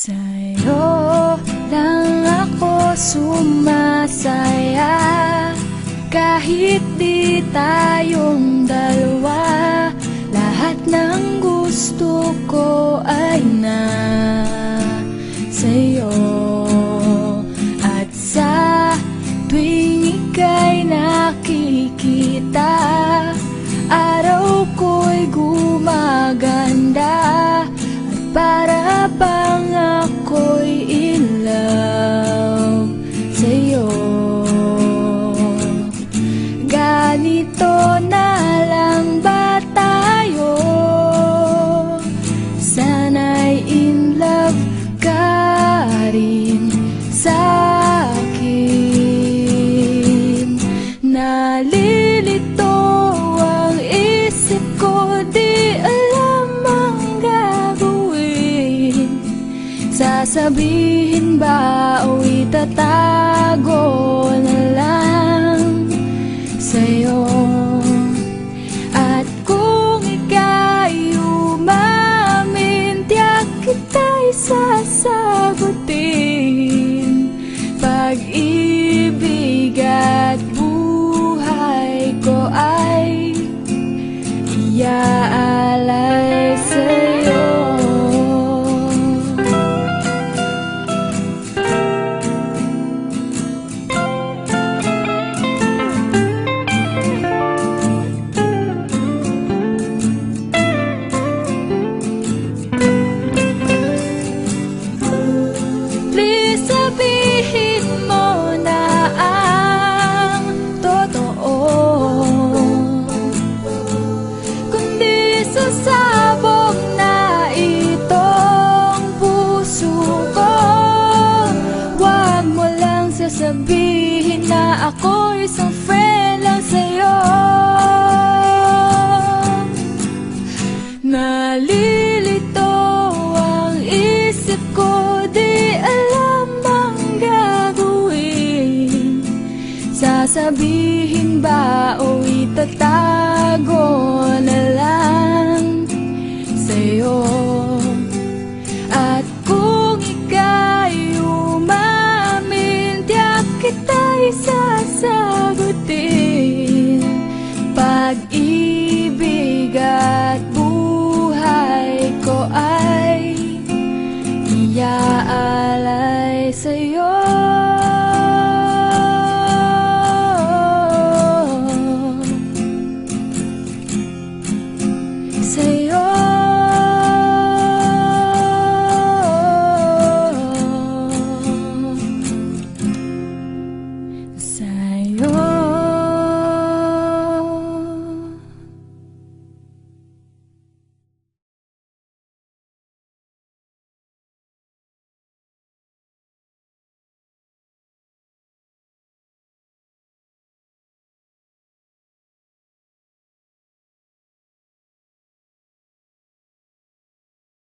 Sa'yo lang ako sumasaya, kahit di tayong dalawa. Lahat ng gusto ko ay na sa'yo. At sa tuwing ika'y nakikita, araw ko'y gumaganda. At para bang ako'y in love sa'yo. Ganito na lang ba tayo? Sana'y in love ka rin sa'kin. Nalilito ang isip ko, di alam ang gagawin. Sasabihin ba o itatago na lang sa'yo? At kung ika'y umamin, tiyak kita'y sasagutin. Pag-ibig at buhay ko ay iaalay sa'yo. Please sabihin mo na ang totoo, kundi sasabog na itong puso ko. Huwag mo lang sasabihin na ako isang friend lang sa'yo. Nalilito ang isip ko, di alam ang gagawin. Sasabihin ba o itatago